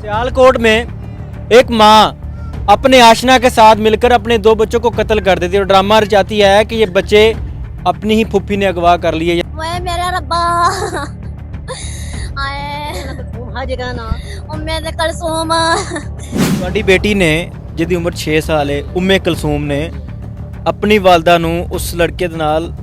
सियालकोट में एक माँ अपने आशना के साथ मिलकर अपने दो बच्चों को कत्ल कर देती है और ड्रामा रचाती है कि ये बच्चे अपनी ही फुफ्फी ने अगवा कर लिए। ओए मेरे रब्बा आए उम्मे दे कलसूम ਤੁਹਾਡੀ ਬੇਟੀ ਨੇ ਜਿਹਦੀ ਉਮਰ 6 ਸਾਲ ਹੈ ਉਮੇ ਕਲਸੂਮ ਨੇ ਆਪਣੀ ਵਾਲਦਾ ਨੂੰ ਉਸ ਲੜਕੇ ਦੇ ਨਾਲ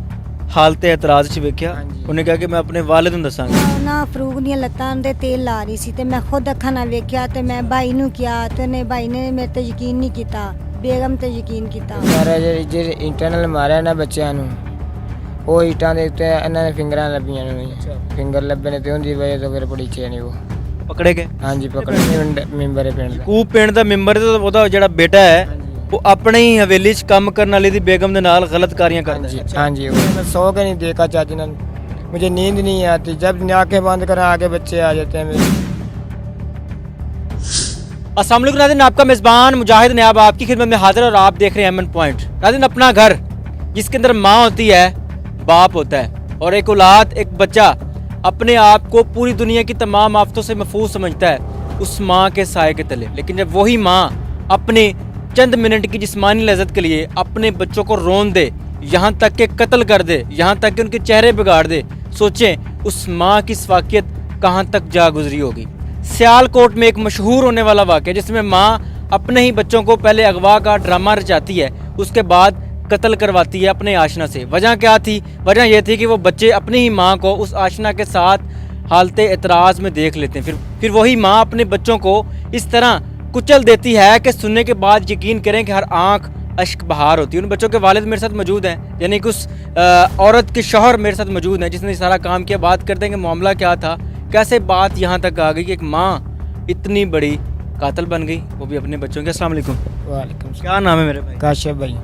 ਹਾਲਤ ਇਤਰਾਜ਼ 'ਚ ਵੇਖਿਆ। ਉਹਨੇ ਕਿਹਾ ਕਿ ਮੈਂ ਆਪਣੇ ਵਾਲਿਦ ਨੂੰ ਦੱਸਾਂਗਾ। ਨਾ ਫਰੂਕ ਦੀਆਂ ਲੱਤਾਂ ਦੇ ਤੇਲ ਲਾ ਰਹੀ ਸੀ ਤੇ ਮੈਂ ਖੁਦ ਅੱਖਾਂ ਨਾਲ ਵੇਖਿਆ ਤੇ ਮੈਂ ਭਾਈ ਨੂੰ ਕਿਹਾ ਤੇ ਨੇ ਭਾਈ ਨੇ ਮੇਰੇ ਤੇ ਯਕੀਨ ਨਹੀਂ ਕੀਤਾ, ਬੇਗਮ ਤੇ ਯਕੀਨ ਕੀਤਾ। ਸਾਰਾ ਜਿਹੜੇ ਇੰਟਰਨਲ ਮਾਰਿਆ ਨਾ ਬੱਚਿਆਂ ਨੂੰ, ਉਹ ਇੱਟਾਂ ਦੇ ਉੱਤੇ ਇਹਨਾਂ ਨੇ ਫਿੰਗਰਾਂ ਲੱਭੀਆਂ ਨੇ, ਫਿੰਗਰ ਲੱਭੇ ਨੇ ਤੇ ਉਹਦੀ ਵਜ੍ਹਾ ਤੋਂ ਫਿਰ ਬੜੀ ਚੇ ਨੇ ਉਹ ਪਕੜੇ ਗਏ। ਹਾਂਜੀ ਪਕੜੇ ਮੈਂਬਰ ਪਿੰਡ ਦਾ। ਕੂਪ ਪਿੰਡ ਦਾ ਮੈਂਬਰ ਤੇ ਉਹਦਾ ਜਿਹੜਾ ਬੇਟਾ ਹੈ ਉਹ ਆਪਣੇ ਹੀ ਹਵੇਲੀ 'ਚ ਕੰਮ ਕਰਨ ਵਾਲੀ ਦੀ ਬੇਗਮ ਦੇ ਨਾਲ ਗਲਤ ਕਾਰੀਆਂ ਕਰਦਾ ਹੈ। हाँ जी मैं सो के नहीं देखा चाची ने, मुझे नींद नहीं आती, जब आंखें बंद करा आगे बच्चे आ जाते हैं मेरे। अस्सलाम वालेकुम नाज़रीन, आपका मेज़बान मुजाहिद नयाब आपकी खिदमत में हाजिर और आप देख रहे हैं एमएन पॉइंट। नाज़रीन, अपना घर जिसके अंदर माँ होती है, बाप होता है और एक औलाद एक बच्चा अपने आप को पूरी दुनिया की तमाम आफतों से महफूज समझता है उस माँ के साए के तले। लेकिन जब वही माँ अपने चंद मिनट की जिस्मानी लज्जत के लिए अपने बच्चों को रोन दे, यहाँ तक के कत्ल कर दे, यहाँ तक कि उनके चेहरे बिगाड़ दे, सोचें उस माँ की सवाकियत कहाँ तक जा गुजरी होगी। सियालकोट में एक मशहूर होने वाला वाक़या जिसमें माँ अपने ही बच्चों को पहले अगवा का ड्रामा रचाती है, उसके बाद कत्ल करवाती है अपने आशना से। वजह क्या थी? वजह यह थी कि वो बच्चे अपनी ही माँ को उस आशना के साथ हालत एतराज़ में देख लेते हैं। फिर वही माँ अपने बच्चों को इस तरह कुचल देती है कि सुनने के बाद यकीन करें कि हर आंख अश्क बहार होती है। उन बच्चों के वालिद मेरे साथ मौजूद हैं, यानी कि उस औरत के शौहर मेरे साथ मौजूद हैं जिसने सारा काम किया। बात करते हैं कि मामला क्या था, कैसे बात यहाँ तक आ गई कि एक माँ इतनी बड़ी कातिल बन गई, वो भी अपने बच्चों के। अस्सलाम वालेकुम। वालेकुम सलाम। क्या नाम है मेरे भाई? काशिफ भाई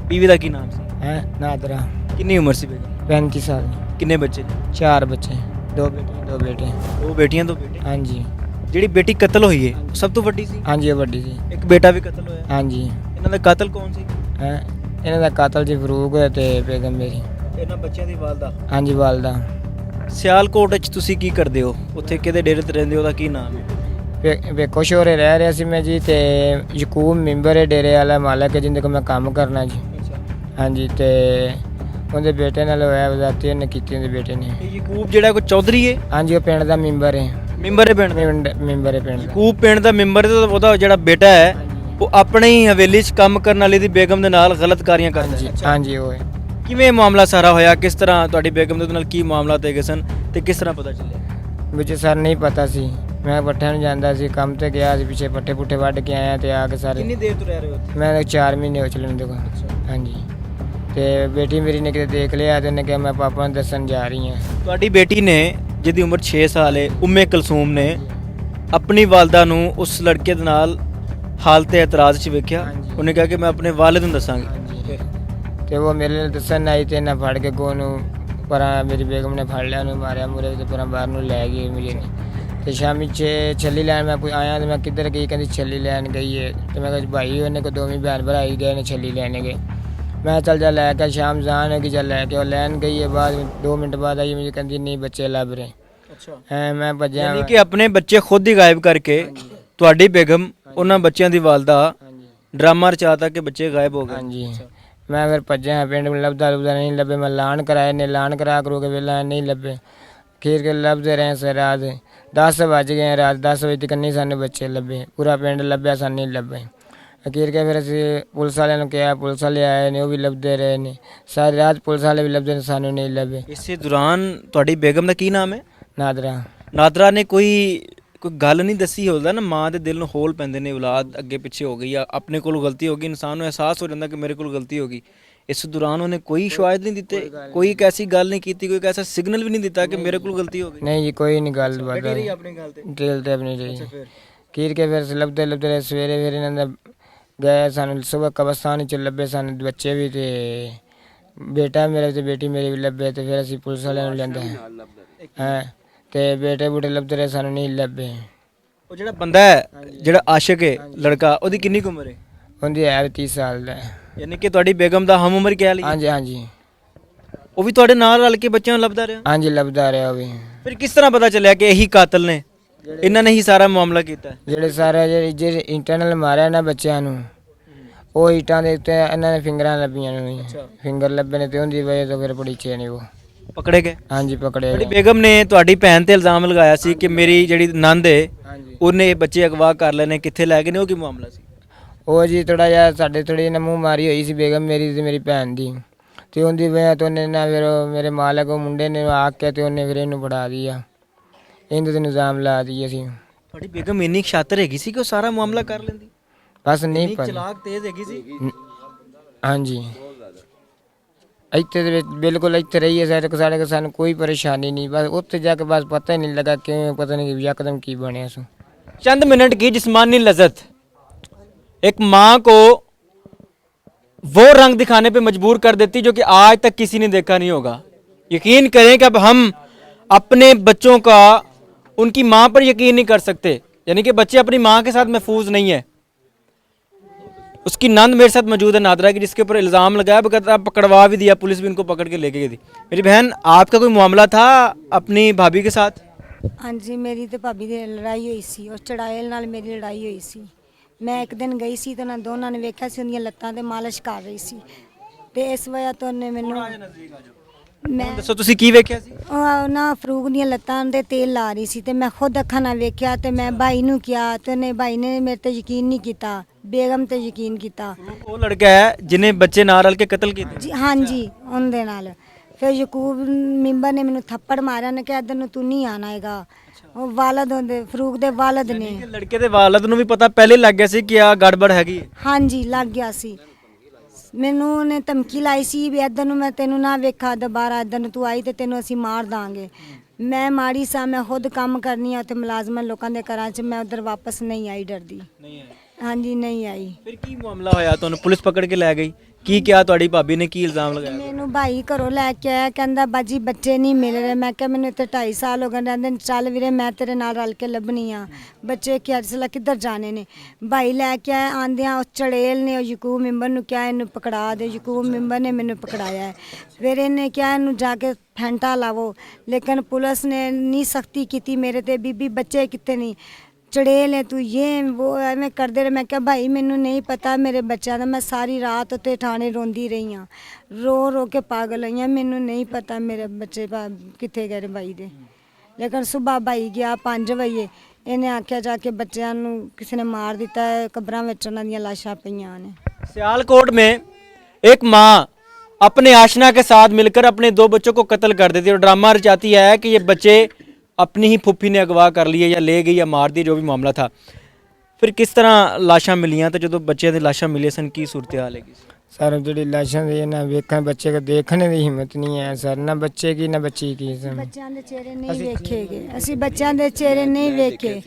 बीवी का की नाम से हैं नादरा, कितनी उम्र सी बेगम? 35 साल, कितने बच्चे? 4 बच्चे, 2 बेटे 2 बेटे। दो बेटियां दो बेटे। हाँ जी ਜਿਹੜੀ ਬੇਟੀ ਕਤਲ ਹੋਈ ਹੈ ਉਹ ਸਭ ਤੋਂ ਵੱਡੀ ਸੀ। हाँ जी वो बड़ी सी। ਇੱਕ ਬੇਟਾ ਵੀ ਕਤਲ ਹੋਇਆ। हाँ जी ਇਹਨਾਂ ਦਾ ਕਾਤਲ ਕੌਣ ਸੀ? हैं इन्हों का कातल जी फरूक है ते बेगम मेरी। ਇਹਨਾਂ ਬੱਚਿਆਂ ਦੀ ਵਾਲਦਾ। हाँ जी वालदा। ਸਿਆਲਕੋਟ ਵਿੱਚ ਤੁਸੀਂ ਕੀ ਕਰਦੇ ਹੋ? ਉੱਥੇ ਕਿਹਦੇ ਡੇਰੇ ਤੇ ਰਹਿੰਦੇ ਹੋ? ਉਹਦਾ ਕੀ ਨਾਮ ਹੈ? ਵੇ ਕੁਛ ਹੋ ਰਹਿ ਰਿਹਾ ਸੀ ਮੈਂ ਜੀ ਤੇ ਯਕੂਬ ਮੈਂਬਰ ਹੈ ਡੇਰੇ ਵਾਲਾ ਮਾਲਕ ਹੈ ਜਿੰਦੇ ਕੋਲ ਮੈਂ ਕੰਮ ਕਰਨਾ ਜੀ। हाँ जी ਤੇ ਉਹਦੇ ਬੇਟੇ ਨਾਲ ਹੋਇਆ ਵਜ਼ਾਤੀ ਉਹਨੇ ਕੀਤੀ ਉਹਦੇ ਬੇਟੇ ਨੇ। ਇਹ ਯਕੂਬ ਜਿਹੜਾ ਕੋਈ ਚੌਧਰੀ ਹੈ? हाँ जी वो पिंड ਦਾ ਮੈਂਬਰ ਹੈ। ਮੈਂਬਰ ਹੈ ਪਿੰਡ ਦਾ? ਮੈਂਬਰ ਹੈ ਪਿੰਡ ਦਾ। ਯਕੂਬ ਪਿੰਡ ਦਾ ਮੈਂਬਰ ਤੇ ਉਹਦਾ ਜਿਹੜਾ ਬੇਟਾ ਹੈ ਉਹ ਆਪਣੇ ਹੀ ਹਵੇਲੀ 'ਚ ਕੰਮ ਕਰਨ ਵਾਲੀ ਦੀ ਬੇਗਮ ਦੇ ਨਾਲ ਗਲਤ ਕਾਰੀਆਂ ਕਰਦਾ ਹੈ। हाँ जी वो है। ਕਿਵੇਂ ਮਾਮਲਾ ਸਾਰਾ ਹੋਇਆ? ਕਿਸ ਤਰ੍ਹਾਂ ਤੁਹਾਡੀ ਬੇਗਮ ਦੇ ਉਹਦੇ ਨਾਲ ਕੀ ਮਾਮਲਾ ਤੇ ਗਏ ਸਨ ਤੇ ਕਿਸ ਤਰ੍ਹਾਂ ਪਤਾ ਚੱਲਿਆ? मुझे सर नहीं पता सी, मैं पट्ठे ਨੂੰ ਜਾਂਦਾ ਸੀ ਕੰਮ ਤੇ ਗਿਆ ਸੀ, ਪਿੱਛੇ ਪੱਠੇ ਪੁੱਠੇ ਵੱਢ ਕੇ ਆਇਆ ਤੇ ਆ ਕੇ ਸਾਰੇ ਕਿੰਨੀ ਦੇਰ ਤੋਂ ਰਹਿ ਰਹੇ ਹੋ ਉੱਥੇ? ਮੈਂ 4 ਮਹੀਨੇ ਹੋ ਚਲੇ ਨੇ। ਹਾਂਜੀ ਤੇ ਬੇਟੀ ਮੇਰੀ ਨੇ ਕਿਤੇ ਦੇਖ ਲਿਆ ਤੇ ਉਹਨੇ ਕਿਹਾ ਮੈਂ ਪਾਪਾ ਨੂੰ ਦੱਸਣ ਜਾ ਰਹੀ ਹਾਂ। ਤੁਹਾਡੀ ਬੇਟੀ ਨੇ ਜਿਹਦੀ ਉਮਰ 6 ਸਾਲ ਹੈ ਉਮੇ ਕਲਸੂਮ ਨੇ ਆਪਣੀ ਵਾਲਦਾ ਨੂੰ ਉਸ ਲੜਕੇ ਦੇ ਨਾਲ ਹਾਲਤ ਇਤਰਾਜ਼ 'ਚ ਵੇਖਿਆ। ਉਹਨੇ ਕਿਹਾ ਕਿ ਮੈਂ ਆਪਣੇ ਵਾਲਿਦ ਨੂੰ ਦੱਸਾਂਗੀ। ਹਾਂਜੀ ਤੇ ਉਹ ਮੇਰੇ ਨਾਲ ਦੱਸਣ ਆਈ ਤੇ ਇਹਨਾਂ ਫੜ ਕੇ ਗੋ ਨੂੰ ਪਰਾਂ ਮੇਰੀ ਬੇਗਮ ਨੇ ਫੜ ਲਿਆ, ਉਹਨੂੰ ਮਾਰਿਆ ਮੂਰੇ ਤੇ ਪਰਾਂ ਬਾਹਰ ਨੂੰ ਲੈ ਗਈ ਮੇਰੇ ਤੇ ਸ਼ਾਮੀ ਛੱਲੀ ਲੈਣ ਮੈਂ ਆਇਆ ਤੇ ਮੈਂ ਕਿੱਧਰ ਗਈ, ਕਹਿੰਦੀ ਛੱਲੀ ਲੈਣ ਗਈ ਹੈ ਤੇ ਮੈਂ ਕਿਹਾ ਭਾਈ ਉਹਨੇ ਕੋ ਦੋਵੇਂ ਭੈਣ ਭਰਾ ਹੀ ਗਏ ਨੇ ਛੱਲੀ ਲੈਣੇ ਗਏ। ਮੈਂ ਚੱਲ ਜਾ ਲੈ ਕੇ ਸ਼ਾਮ ਜਾਣ ਹੈ ਕਿ ਚੱਲ ਲੈ ਕੇ ਉਹ ਲੈਣ ਗਈ ਹੈ। ਬਾਅਦ 2 ਮਿੰਟ ਬਾਅਦ ਆਈ ਮੈਨੂੰ ਕਹਿੰਦੀ ਨਹੀਂ ਬੱਚੇ ਲੱਭ ਰਹੇ। ਅੱਛਾ ਮੈਂ ਭੱਜਿਆ। ਯਾਨੀ ਕਿ ਆਪਣੇ ਬੱਚੇ ਖੁਦ ਹੀ ਗਾਇਬ ਕਰਕੇ ਤੁਹਾਡੀ ਬੇਗਮ ਉਹਨਾਂ ਬੱਚਿਆਂ ਦੀ ਵਾਲਦਾ ਡਰਾਮਾ ਰਚਾਤਾ ਕਿ ਬੱਚੇ ਗਾਇਬ ਹੋ ਗਏ। ਹਾਂਜੀ ਮੈਂ ਫਿਰ ਭੱਜਿਆ ਪਿੰਡ में ਲੱਭਦਾ ਨਹੀਂ ਲੱਭੇ। ਮੈਂ ਐਲਾਨ ਕਰਾਏ ਨੇ, ਐਲਾਨ ਕਰਾ ਕਰੋ ਕੇ ਵੇਲਾ ਨਹੀਂ ਲੱਭੇ। ਖੀਰ ਕੇ ਲੱਭਦੇ ਰਹੇ ਸੇ ਰਾਤ 10 ਵੱਜ ਗਏ। ਰਾਤ 10 ਵਜੇ ਤੱਕ ਨਹੀਂ ਸਾਨੂੰ ਬੱਚੇ ਲੱਭੇ, ਪੂਰਾ ਪਿੰਡ ਲੱਭਿਆ ਸਾਨੂੰ ਨਹੀਂ ਲੱਭੇ। ਅਖੀਰ ਕੇ ਫਿਰ ਅਸੀਂ ਪੁਲਿਸ ਵਾਲਿਆਂ ਨੂੰ ਕਿਹਾ, ਪੁਲਿਸ ਵਾਲੇ ਆਏ ਨੇ, ਉਹ ਵੀ ਲੱਭਦੇ ਰਹੇ ਨੇ ਸਾਰੀ ਰਾਤ। ਪੁਲਿਸ ਵਾਲੇ ਵੀ ਲੱਭਦੇ ਨੇ, ਸਾਨੂੰ ਨਹੀਂ ਲੱਭੇ। ਇਸੇ ਦੌਰਾਨ ਤੁਹਾਡੀ ਬੇਗਮ ਦਾ ਕੀ ਨਾਮ ਹੈ? ਨਾਦਰਾ। ਨਾਦਰਾ ਨੇ ਕੋਈ ਗੱਲ ਨਹੀਂ ਦੱਸੀ? ਹੁੰਦਾ ਨਾ ਮਾਂ ਦੇ ਦਿਲ ਨੂੰ ਹੋਲ ਪੈਂਦੇ ਨੇ, ਔਲਾਦ ਅੱਗੇ ਪਿੱਛੇ ਹੋ ਗਈ ਆ, ਆਪਣੇ ਕੋਲ ਗਲਤੀ ਹੋ ਗਈ, ਇਨਸਾਨ ਨੂੰ ਅਹਿਸਾਸ ਹੋ ਜਾਂਦਾ ਕਿ ਮੇਰੇ ਕੋਲ ਗਲਤੀ ਹੋ ਗਈ। ਇਸ ਦੌਰਾਨ ਉਹਨੇ ਕੋਈ ਸ਼ਵਾਇਦ ਨਹੀਂ ਦਿੱਤੇ, ਕੋਈ ਇੱਕ ਐਸੀ ਗੱਲ ਨਹੀਂ ਕੀਤੀ, ਕੋਈ ਐਸਾ ਸਿਗਨਲ ਵੀ ਨਹੀਂ ਦਿੱਤਾ ਕਿ ਮੇਰੇ ਕੋਲ ਗਲਤੀ ਹੋ ਗਈ? ਨਹੀਂ ਜੀ ਕੋਈ ਨਹੀਂ ਗੱਲ ਬਾਤ ਰਹੀ ਆਪਣੀ ਗੱਲ ਤੇ ਟੇਲ ਤੇ ਆਪਣੀ ਰਹੀ। ਖੀਰ ਕੇ ਫਿਰ ਲੱਭਦੇ ਲੱਭਦੇ ਰਹੇ ਸਵੇਰੇ ਫਿਰ ਇਹਨਾਂ ਦਾ ਗਏ ਸਾਨੂੰ ਸਵੇਰ ਕਬਰਸਤਾਨ 'ਚ ਲੱਭੇ ਸਾਨੂੰ ਬੱਚੇ ਵੀ ਤੇ ਬੇਟਾ ਮੇਰੇ ਤੇ ਬੇਟੀ ਮੇਰੀ ਵੀ ਲੱਭੇ ਤੇ ਫਿਰ ਅਸੀਂ ਪੁਲਿਸ ਵਾਲਿਆਂ ਨੂੰ ਲੈਂਦੇ ਹਾਂ ਤੇ ਬੇਟੇ ਬੂਟੇ ਲੱਭਦੇ ਰਹੇ ਸਾਨੂੰ ਨਹੀਂ ਲੱਭੇ। ਉਹ ਜਿਹੜਾ ਬੰਦਾ ਹੈ ਜਿਹੜਾ ਆਸ਼ਿਕ ਹੈ ਲੜਕਾ, ਉਹਦੀ ਕਿੰਨੀ ਕੁ ਉਮਰ ਹੈ? ਉਹਦੀ ਹੈ 30 ਸਾਲ ਦਾ। ਯਾਨੀ ਕਿ ਤੁਹਾਡੀ ਬੇਗਮ ਦਾ ਹਮ ਉਮਰ ਕਹਿ ਲਈ? ਹਾਂਜੀ ਹਾਂਜੀ ਉਹ ਵੀ ਤੁਹਾਡੇ ਨਾਲ ਰਲ ਕੇ ਬੱਚਿਆਂ ਨੂੰ ਲੱਭਦਾ ਰਿਹਾ? ਹਾਂਜੀ ਲੱਭਦਾ ਰਿਹਾ ਉਹ ਵੀ। ਫਿਰ ਕਿਸ ਤਰ੍ਹਾਂ ਪਤਾ ਚੱਲਿਆ ਕਿ ਇਹੀ ਕਾਤਲ ਨੇ ਇਹਨਾਂ ਨੇ ਹੀ ਸਾਰਾ ਮਾਮਲਾ ਕੀਤਾ ਹੈ। ਜਿਹੜੇ ਸਾਰੇ ਜਿਹੜੇ ਇੰਟਰਨਲ ਮਾਰਿਆ ਨਾ ਬੱਚਿਆਂ ਨੂੰ, ਉਹ ਇੱਟਾਂ ਦੇ ਉੱਤੇ ਇਹਨਾਂ ਨੇ ਫਿੰਗਰਾਂ ਲੱਭੀਆਂ ਨੇ, ਫਿੰਗਰ ਲੱਭੇ ਨੇ ਤੇ ਉਹਦੀ ਵਜ੍ਹਾ ਤੋਂ ਫਿਰ ਪੁਲਿਸ ਨੇ ਉਹ ਪਕੜੇ ਗਏ। ਹਾਂਜੀ ਪਕੜੇ ਤੁਹਾਡੀ ਗਏ। ਬੇਗਮ ਨੇ ਤੁਹਾਡੀ ਭੈਣ ਤੇ ਇਲਜ਼ਾਮ ਲਗਾਇਆ ਸੀ ਕਿ ਮੇਰੀ ਜਿਹੜੀ ਨੰਦ ਹੈ ਹਾਂਜੀ ਉਹਨੇ ਇਹ ਬੱਚੇ ਅਗਵਾ ਕਰ ਲੈਣੇ, ਕਿੱਥੇ ਲੈ ਗਏ ਨੇ, ਉਹ ਕੀ ਮਾਮਲਾ ਸੀ? ਉਹ ਜੀ ਥੋੜਾ ਜਿਹਾ ਸਾਡੇ ਥੋੜੀ ਨਾ ਮੂੰਹ ਮਾਰੀ ਹੋਈ ਸੀ ਬੇਗਮ ਮੇਰੀ ਤੇ ਮੇਰੀ ਭੈਣ ਦੀ, ਤੇ ਉਹਦੀ ਵਜ੍ਹਾ ਤੋਂ ਉਹਨੇ ਨਾ ਫਿਰ ਉਹ ਮੇਰੇ ਮਾਲਕ ਉਹ ਮੁੰਡੇ ਨੇ ਆ ਕੇ ਤੇ ਉਹਨੇ ਫਿਰ ਇਹਨੂੰ ਫੜਾ ਦਿਆ, ਇਹਦੇ ਤੇ ਇਲਜ਼ਾਮ ਲਾ ਦਈਏ ਅਸੀਂ। ਤੁਹਾਡੀ ਬੇਗਮ ਇੰਨੀ ਸ਼ਾਤਰ ਹੈਗੀ ਸੀ ਕਿ ਉਹ ਸਾਰਾ ਮਾਮਲਾ ਕਰ ਲੈਂਦੀ, ਬਸ ਨਹੀਂ ਇੰਨੀ ਪਤਾ। ਚਲਾਕ ਤੇਜ਼ ਹੈਗੀ ਸੀ। ਹਾਂਜੀ ਇੱਥੇ ਦੇ ਵਿੱਚ ਬਿਲਕੁਲ ਇੱਥੇ ਰਹੀਏ ਸਾਡੇ ਕੋਲ ਸਾਨੂੰ ਕੋਈ ਪਰੇਸ਼ਾਨੀ ਨਹੀਂ, ਬਸ ਉੱਥੇ ਜਾ ਕੇ ਬਸ ਪਤਾ ਹੀ ਨਹੀਂ ਲੱਗਾ ਕਿਵੇਂ, ਪਤਾ नहीं यकदम की बने सो। चंद मिनट की जिस्मानी लज्जत एक माँ को वो रंग दिखाने पे मजबूर कर देती जो कि आज तक किसी ने देखा नहीं होगा। यकीन करें कि अब हम अपने बच्चों का उनकी माँ पर यकीन नहीं कर सकते, यानी कि बच्चे अपनी माँ के साथ महफूज नहीं है। उसकी नंद मेरे साथ मौजूद है नादरा की, जिसके ऊपर इल्ज़ाम लगाया, बकायदा पकड़वा भी दिया, पुलिस भी उनको पकड़ के लेके गई थी। मेरी बहन, आपका कोई मामला था अपनी भाभी के साथ? ਹਾਂਜੀ ਮੇਰੀ ਤੇ ਭਾਬੀ ਦੀ ਲੜਾਈ ਹੋਈ ਸੀ, ਉਸ ਚੜਾਇਲ ਨਾਲ ਮੇਰੀ ਲੜਾਈ ਹੋਈ ਸੀ। ਮੈਂ ਇੱਕ ਦਿਨ ਗਈ ਸੀ ਤੇ ਉਹਨਾਂ ਦੋਨਾਂ ਨੇ ਵੇਖਿਆ ਸੀ ਉਹਦੀਆਂ ਲੱਤਾਂ ਤੇ ਮਾਲਿਸ਼ ਕਰ ਰਹੀ ਸੀ, ਤੇ ਇਸ ਵਜ੍ਹਾ ਤੋਂ ਉਹਨੇ ਮੈਨੂੰ ਮੈਂ ਦੱਸੋ ਤੁਸੀਂ ਕੀ ਵੇਖਿਆ ਸੀ? ਉਹ ਨਾ ਫਰੂਕ ਦੀਆਂ ਲੱਤਾਂ ਤੇ ਤੇਲ ਲਾ ਰਹੀ ਸੀ, ਤੇ ਮੈਂ ਖੁਦ ਅੱਖਾਂ ਨਾਲ ਵੇਖਿਆ, ਤੇ ਮੈਂ ਭਾਈ ਨੂੰ ਕਿਹਾ ਤੇ ਉਹਨੇ ਭਾਈ ਨੇ ਮੇਰੇ ਤੇ ਯਕੀਨ ਨਹੀਂ ਕੀਤਾ, ਬੇਗਮ ਤੇ ਯਕੀਨ ਕੀਤਾ। ਉਹ ਲੜਕਾ ਹੈ ਜਿਹਨੇ ਬੱਚੇ ਨਾਲ ਰਲ ਕੇ ਕਤਲ ਕੀਤੇ। ਜੀ ਹਾਂਜੀ ਉਹਦੇ ਨਾਲ। ਫਿਰ ਯਕੂਬ ਮੈਂਬਰ ਨੇ ਮੈਨੂੰ ਥੱਪੜ ਮਾਰਿਆ, ਨੇ ਕਿਹਾ ਇੱਧਰ ਨੂੰ ਤੂੰ ਨਹੀਂ ਆਣਾ ਹੈਗਾ। ਉਹ ਵਾਲਦ ਹੁੰਦੇ ਫਰੂਕ ਦੇ ਵਾਲਦ ਨੇ। ਕਿ ਲੜਕੇ ਦੇ ਵਾਲਦ ਨੂੰ ਵੀ ਪਤਾ ਪਹਿਲੇ ਲੱਗ ਗਿਆ ਸੀ ਕਿ ਆ ਗੜਬੜ ਹੈਗੀ ਹੈ। ਹਾਂਜੀ ਲੱਗ ਗਿਆ ਸੀ। ਮੈਨੂੰ ਉਹਨੇ ਧਮਕੀ ਲਾਈ ਸੀ ਵੀ ਇੱਧਰ ਨੂੰ ਮੈਂ ਤੈਨੂੰ ਨਾ ਵੇਖਾ ਦੁਬਾਰਾ, ਇੱਧਰ ਨੂੰ ਤੂੰ ਆਈ ਤੇ ਤੈਨੂੰ ਅਸੀਂ ਮਾਰ ਦਾਂਗੇ। ਮੈਂ ਮਾੜੀ ਸਾਂ, ਮੈਂ ਖੁਦ ਕੰਮ ਕਰਨੀ ਆ ਤੇ ਮੁਲਾਜ਼ਮਾਂ ਲੋਕਾਂ ਦੇ ਘਰਾਂ 'ਚ, ਮੈਂ ਉਧਰ ਵਾਪਸ ਨਹੀਂ ਆਈ ਡਰਦੀ। ਨਹੀਂ ਹੈ। ਹਾਂਜੀ ਨਹੀਂ ਆਈ। ਫਿਰ ਕੀ ਮਾਮਲਾ ਹੋਇਆ? ਤੁਹਾਨੂੰ ਪੁਲਿਸ ਪਕੜ ਕੇ ਲੈ ਗਈ, ਕੀ ਕਿਹਾ ਤੁਹਾਡੀ ਭਾਬੀ ਨੇ, ਕੀ ਇਲਜ਼ਾਮ ਲਗਾਇਆ? ਮੈਨੂੰ ਭਾਈ ਘਰੋਂ ਲੈ ਕੇ ਆਇਆ, ਕਹਿੰਦਾ ਬਾਜੀ ਬੱਚੇ ਨਹੀਂ ਮਿਲ ਰਹੇ। ਮੈਂ ਕਿਹਾ ਮੈਨੂੰ ਇੱਥੇ 2.5 ਸਾਲ ਹੋ ਗਏ ਰਹਿੰਦੇ ਨੇ, ਚੱਲ ਵੀਰੇ ਮੈਂ ਤੇਰੇ ਨਾਲ ਰਲ ਕੇ ਲੱਭਣੀ ਆ ਬੱਚੇ, ਕਿ ਅਰਸਲਾ ਕਿੱਧਰ ਜਾਣੇ ਨੇ। ਭਾਈ ਲੈ ਕੇ ਆਇਆ, ਆਂਦਿਆਂ ਉਸ ਚੜੇਲ ਨੇ ਉਹ ਯਕੂਬ ਮੈਂਬਰ ਨੂੰ ਕਿਹਾ ਇਹਨੂੰ ਪਕੜਾ ਦੇ। ਯਕੂਬ ਮੈਂਬਰ ਨੇ ਮੈਨੂੰ ਪਕੜਾਇਆ ਹੈ। ਫਿਰ ਇਹਨੇ ਕਿਹਾ ਇਹਨੂੰ ਜਾ ਕੇ ਫੈਂਟਾ ਲਾਵੋ, ਲੇਕਿਨ ਪੁਲਿਸ ਨੇ ਨਹੀਂ ਸਖਤੀ ਕੀਤੀ ਮੇਰੇ ਤੇ। ਬੀਬੀ ਬੱਚੇ ਕਿੱਥੇ ਨਹੀਂ, ਚੜੇਲ ਹੈ ਤੂੰ, ਇਹ ਉਹ ਐਵੇਂ ਕਰਦੇ ਰਹੇ। ਮੈਂ ਕਿਹਾ ਭਾਈ ਮੈਨੂੰ ਨਹੀਂ ਪਤਾ ਮੇਰੇ ਬੱਚਿਆਂ ਦਾ, ਮੈਂ ਸਾਰੀ ਰਾਤ ਉੱਤੇ ਥਾਣੇ ਰੋਂਦੀ ਰਹੀ ਹਾਂ, ਰੋ ਰੋ ਕੇ ਪਾਗਲ ਹੋਈ ਹਾਂ, ਮੈਨੂੰ ਨਹੀਂ ਪਤਾ ਮੇਰੇ ਬੱਚੇ ਕਿੱਥੇ ਗਏ ਭਾਈ ਦੇ। ਲੇਕਿਨ ਸੁਬਾਹ ਭਾਈ ਗਿਆ 5 ਵਜੇ, ਇਹਨੇ ਆਖਿਆ ਜਾ ਕੇ ਬੱਚਿਆਂ ਨੂੰ ਕਿਸੇ ਨੇ ਮਾਰ ਦਿੱਤਾ ਹੈ, ਕਬਰਾਂ ਵਿੱਚ ਉਹਨਾਂ ਦੀਆਂ ਲਾਸ਼ਾਂ ਪਈਆਂ ਨੇ। सियालकोट में एक माँ अपने आशना के साथ मिलकर अपने 2 बच्चों को कत्ल कर देती है और ड्रामा रचाती है कि ये बच्चे अपनी ही फुफ्फी ने अगवा कर लिए या ले गई या मार दी, जो भी मामला था। फिर किस तरह लाशा मिलियां तो जो बच्चे दी लाशा मिली सन की सूरत हाल है? सर ਜਿਹੜੀ ਲਾਸ਼ਾਂ ਦੀ ਨਾ ਵੇਖਣ ਬੱਚੇ ਕੋ ਦੇਖਣ ਦੀ ਹਿੰਮਤ ਨਹੀਂ ਹੈ ਸਰ, ਨਾ ਬੱਚੇ ਕੀ ਨਾ ਬੱਚੀ ਕੀ ਸਰ। ਬੱਚਿਆਂ ਦੇ ਚਿਹਰੇ ਨਹੀਂ ਵੇਖੇਗੇ ਅਸੀਂ, ਬੱਚਿਆਂ ਦੇ ਚਿਹਰੇ ਨਹੀਂ ਵੇਖੇ।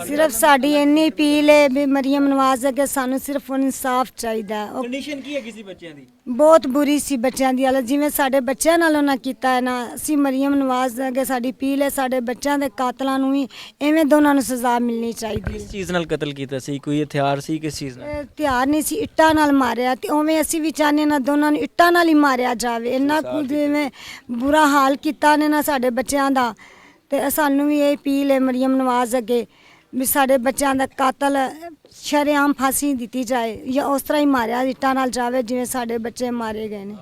ਸਿਰਫ ਸਾਡੀ ਇੰਨੀ ਅਪੀਲ ਹੈ ਵੀ ਮਰੀਮ ਨਵਾਜ਼ ਅੱਗੇ ਸਾਨੂੰ ਸਿਰਫ ਇਨਸਾਫ ਚਾਹੀਦਾ। ਉਹ ਕੰਡੀਸ਼ਨ ਕੀ ਹੈ ਕਿਸੇ ਬੱਚਿਆਂ ਦੀ? ਬਹੁਤ ਬੁਰੀ ਸੀ ਬੱਚਿਆਂ ਦੀ ਹਾਲਤ, ਜਿਵੇਂ ਸਾਡੇ ਬੱਚਿਆਂ ਨਾਲ ਉਹਨਾਂ ਕੀਤਾ ਹੈ ਨਾ। ਅਸੀਂ ਮਰੀਮ ਨਵਾਜ਼ ਅੱਗੇ ਸਾਡੀ ਅਪੀਲ ਹੈ, ਸਾਡੇ ਬੱਚਿਆਂ ਦੇ ਕਾਤਲਾਂ ਨੂੰ ਵੀ ਐਵੇਂ ਦੋਨਾਂ ਨੂੰ ਸਜ਼ਾ ਮਿਲਣੀ ਚਾਹੀਦੀ ਹੈ। ਕਿਸ ਚੀਜ਼ ਨਾਲ ਕਤਲ ਕੀਤਾ ਸੀ? ਕੋਈ ਹਥਿਆਰ ਸੀ? ਕਿਸ ਚੀਜ਼ ਨਾਲ? ਹਥਿਆਰ ਨਹੀਂ ਸੀ, ਇੱਟਾਂ ਨਾਲ ਮਾਰਿਆ। ਤੇ ਉਵੇਂ ਅਸੀਂ ਵੀ ਚਾਹੁੰਦੇ ਨਾ ਦੋਨਾਂ ਨੂੰ ਇੱਟਾਂ ਨਾਲ ਹੀ ਮਾਰਿਆ ਜਾਵੇ। ਇੰਨਾ ਕੁ ਜਿਵੇਂ ਬੁਰਾ ਹਾਲ ਕੀਤਾ ਨੇ ਨਾ ਸਾਡੇ ਬੱਚਿਆਂ ਦਾ। ਤੇ ਸਾਨੂੰ ਵੀ ਇਹ ਅਪੀਲ ਹੈ ਮਰੀਮ ਨਵਾਜ਼ ਅੱਗੇ ਵੀ ਸਾਡੇ ਬੱਚਿਆਂ ਦਾ ਕਾਤਲ ਸ਼ਰੇਆਮ ਫਾਂਸੀ ਦਿੱਤੀ ਜਾਏ, ਜਾਂ ਉਸ ਤਰ੍ਹਾਂ ਹੀ ਮਾਰਿਆ ਇੱਟਾਂ ਨਾਲ ਜਾਵੇ ਜਿਵੇਂ ਸਾਡੇ ਬੱਚੇ ਮਾਰੇ गए ਨੇ।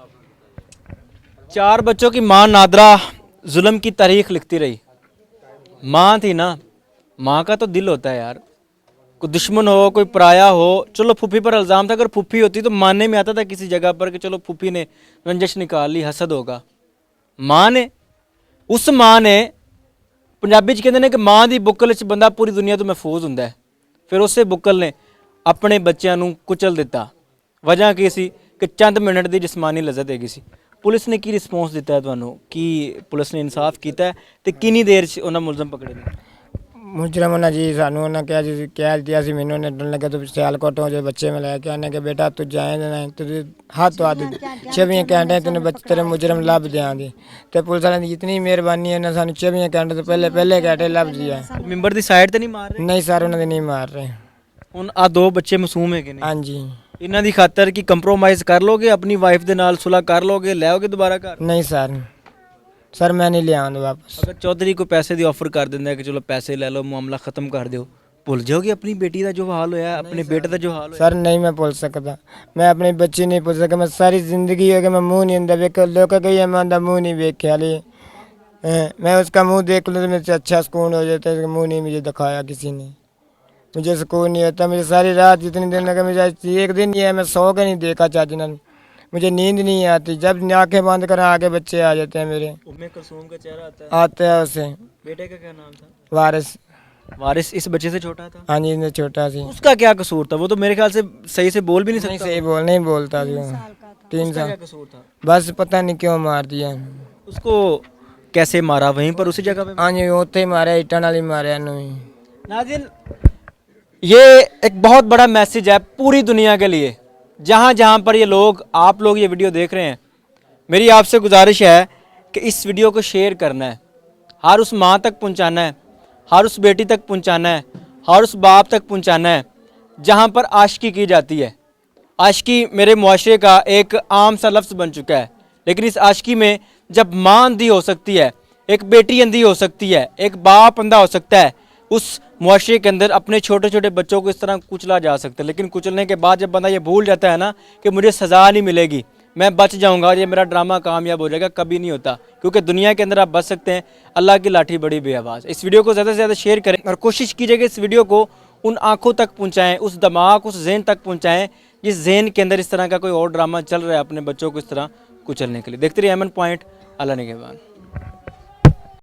4 बच्चों की माँ नादरा जुल्म की तारीख लिखती रही। माँ थी ना, माँ का तो दिल होता है यार। कोई दुश्मन हो, कोई पराया हो, चलो फूफी पर इल्ज़ाम था, अगर फूफी होती तो मानने में आता था किसी जगह पर कि चलो फूफी ने रंजिश निकाल ली, हसद होगा। माँ ने, उस माँ ने, पंजाबी च कहते हैं कि माँ की बुक्कल च बंदा पूरी दुनिया तो महफूज हुंदा है। फिर उस बुक्कल ने अपने बच्चों को कुचल दिता। वजह की सी कि चंद मिनट की जिस्मानी लज्जत हैगी सी। पुलिस ने की रिस्पॉन्स दिता है तुहानू कि पुलिस ने इंसाफ किया है ते किन्नी देर च उन्हें मुलजम पकड़े ने? मुजरम होना जी सानू उन्हें क्या जी क्या दिया सी, मैंने उन्हें डर लगा तो सियालकोट जो बच्चे में लेके आने के बेटा तू जाए ना तुझे हाथ तो हाथ 24 घंटे तेने बच्चे तेरे मुजरम लभ देंगे। तो पुलिस वाले की इतनी मेहरबानी है ना, सानू 24 घंटे तो पहले घंटे लभ दिया। मैंबर दी साइड ते नहीं मार रहे? नहीं सर उन्हें नहीं मार रहे। हुण आ 2 बच्चे मासूम है कि नहीं? हाँ जी। इन्हां दी खातर की कंप्रोमाइज़ कर लोगे, अपनी वाइफ दे नाल सुलह कर लोगे, ले आओगे दोबारा घर? नहीं सर सर मैं नहीं ले आऊँगा वापस। ਅਗਰ ਚੌਧਰੀ ਕੋਈ ਪੈਸੇ ਦੀ ਆਫਰ ਕਰ ਦਿੰਦਾ ਕਿ ਚਲੋ ਪੈਸੇ ਲੈ ਲਓ ਮਾਮਲਾ ਖਤਮ ਕਰ ਦਿਓ ਭੁੱਲ ਜਾਓਗੇ ਆਪਣੀ ਬੇਟੀ ਦਾ ਜੋ ਹਾਲ ਹੋਇਆ ਆਪਣੇ ਬੇਟੇ ਦਾ ਜੋ ਹਾਲ ਹੋਇਆ सर नहीं मैं भूल सकता, मैं अपनी बच्ची नहीं भूल सकता। मैं सारी जिंदगी हो गई मैं मुँह नहीं अंदर वेख लोग कही मैं अंदर मुँह नहीं वेख ख्याली मैं उसका मुँह देख लूँ तो मुझे अच्छा सुकून हो जाता है। मुँह नहीं मुझे दिखाया किसी ने, मुझे सुकून नहीं होता। मुझे सारी रात जितनी दिन लगा मुझे एक दिन नहीं है मैं सो के नहीं देखा चाची ने, मुझे नींद नहीं आती। जब आंखें बंद करें आगे बच्चे आ जाते हैं मेरे, उम्मे कुलसूम का चेहरा आता है। आते हैं उसे। बेटे का क्या नाम था? वारिस। वारिस इस बच्चे से छोटा था? हाँ जी इन्हें छोटा सी। उसका क्या कसूर था? वो तो मेरे ख्याल से सही से बोल भी नहीं नहीं सकता। सही बोल नहीं बोलता जी वो। 3 उसका साल क्या कसूर था? बस पता नहीं क्यों मार दिया। उसको कैसे मारा? वहीं पर उसी जगह पे? हाँ जी उत्थे ही मारा ईटा नाल ही मारा इन्हों ही। नाज़रीन ये एक बहुत बड़ा मैसेज है पूरी दुनिया के लिए, जहाँ जहाँ पर ये लोग आप लोग ये वीडियो देख रहे हैं, मेरी आपसे गुजारिश है कि इस वीडियो को शेयर करना है, हर उस माँ तक पहुँचाना है, हर उस बेटी तक पहुँचाना है, हर उस बाप तक पहुँचाना है जहाँ पर आशिकी की जाती है। आशिकी मेरे मुआशरे का एक आम सा लफ्ज़ बन चुका है, लेकिन इस आशिकी में जब माँ अंधी हो सकती है, एक बेटी अंधी हो सकती है, एक बाप अंधा हो सकता है, उस मुआशरे के अंदर अपने छोटे छोटे बच्चों को इस तरह कुचला जा सकता है। लेकिन कुचलने के बाद जब बंदा ये भूल जाता है ना कि मुझे सज़ा नहीं मिलेगी, मैं बच जाऊंगा, ये मेरा ड्रामा कामयाब हो जाएगा, कभी नहीं होता। क्योंकि दुनिया के अंदर आप बच सकते हैं, अल्लाह की लाठी बड़ी बेआवाज़। इस वीडियो को ज़्यादा से ज़्यादा शेयर करें और कोशिश कीजिए कि इस वीडियो को उन आँखों तक पहुँचाएँ, उस दिमाग उस जहन तक पहुँचाएँ जिस जहन के अंदर इस तरह का कोई और ड्रामा चल रहा है अपने बच्चों को इस तरह कुचलने के लिए। देखते रहिए अमन पॉइंट, अल्लाह निगहबान।